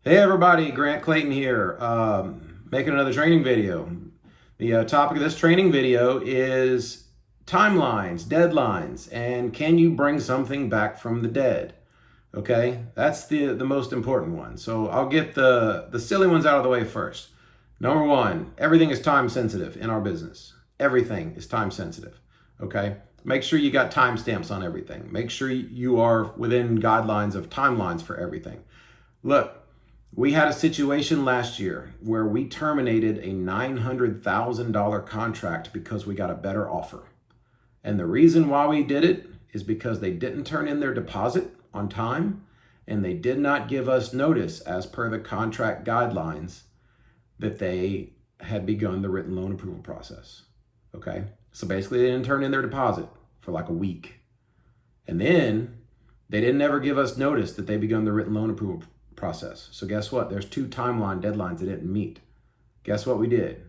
Hey everybody, Grant Clayton here, making another training video. The topic of this training video is timelines, deadlines, and can you bring something back from the dead? Okay, that's the most important one. So I'll get the silly ones out of the way first. Number one, everything is time sensitive in our business. Everything is time sensitive. Okay, make sure you got timestamps on everything. Make sure you are within guidelines of timelines for everything. Look, we had a situation last year where we terminated a $900,000 contract because we got a better offer. And the reason why we did it is because they didn't turn in their deposit on time and they did not give us notice as per the contract guidelines that they had begun the written loan approval process. Okay? So basically they didn't turn in their deposit for like a week. And then they didn't ever give us notice that they begun the written loan approval process. So guess what? There's two timeline deadlines they didn't meet. Guess what we did?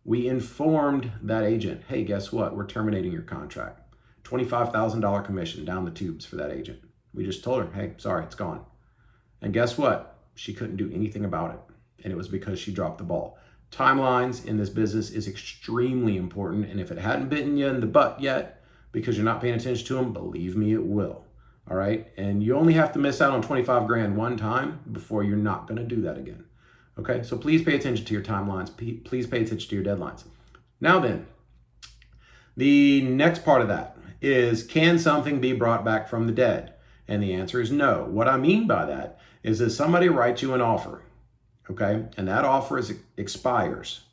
We informed that agent, hey, guess what? We're terminating your contract. $25,000 commission down the tubes for that agent. We just told her, hey, sorry, it's gone. And guess what? She couldn't do anything about it. And it was because she dropped the ball. Timelines in this business is extremely important. And if it hadn't bitten you in the butt yet because you're not paying attention to them, believe me, it will. All right. And you only have to miss out on 25 grand one time before you're not going to do that again. Okay. So please pay attention to your timelines. Please pay attention to your deadlines. Now then, the next part of that is, can something be brought back from the dead? And the answer is no. What I mean by that is that somebody writes you an offer, okay, and that offer expires,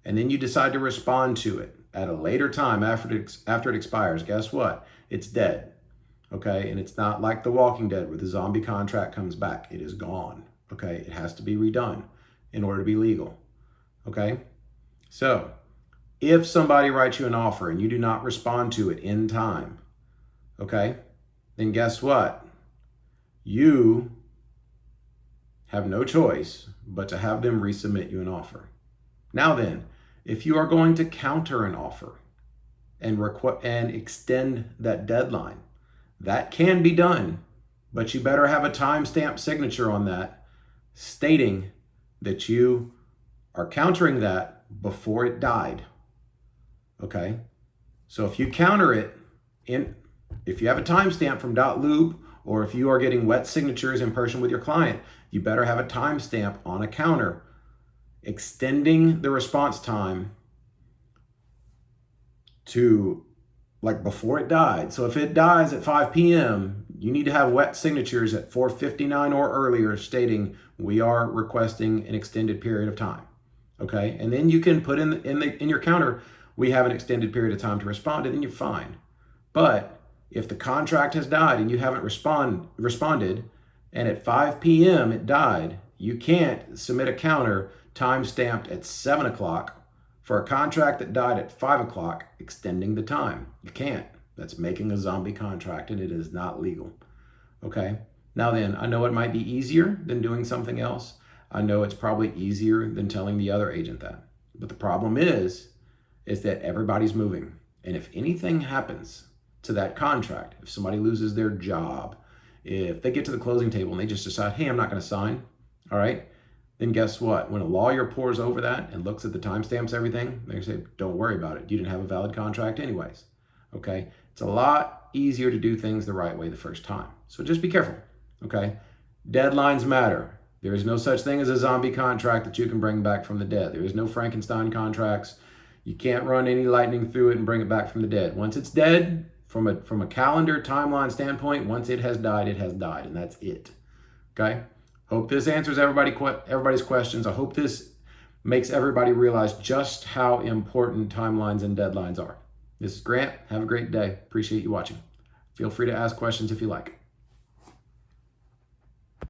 and then you decide to respond to it at a later time after it expires. Guess what? It's dead. Okay, and it's not like The Walking Dead where the zombie contract comes back. It is gone. Okay, it has to be redone in order to be legal. Okay, so if somebody writes you an offer and you do not respond to it in time, okay, then guess what? You have no choice but to have them resubmit you an offer. Now then, if you are going to counter an offer and extend that deadline, that can be done, but you better have a timestamp signature on that stating that you are countering that before it died. Okay? So if you counter it if you have a timestamp from .lube, or if you are getting wet signatures in person with your client, you better have a timestamp on a counter extending the response time to like before it died. So if it dies at 5 p.m., you need to have wet signatures at 4:59 or earlier stating we are requesting an extended period of time. Okay? And then you can put in your counter, we have an extended period of time to respond, and then you're fine. But if the contract has died and you haven't responded, and at 5 p.m. it died, you can't submit a counter time stamped at 7 o'clock for a contract that died at 5 o'clock, extending the time. You can't. That's making a zombie contract, and it is not legal. Okay? Now then, I know it might be easier than doing something else. I know it's probably easier than telling the other agent that. But the problem is that everybody's moving. And if anything happens to that contract, if somebody loses their job, if they get to the closing table and they just decide, hey, I'm not going to sign, all right, then guess what? When a lawyer pores over that and looks at the timestamps, everything, they say, don't worry about it. You didn't have a valid contract anyways. Okay? It's a lot easier to do things the right way the first time. So just be careful. Okay? Deadlines matter. There is no such thing as a zombie contract that you can bring back from the dead. There is no Frankenstein contracts. You can't run any lightning through it and bring it back from the dead. Once it's dead, from a calendar timeline standpoint, once it has died, and that's it. Okay? Hope this answers everybody's questions. I hope this makes everybody realize just how important timelines and deadlines are. This is Grant. Have a great day. Appreciate you watching. Feel free to ask questions if you like.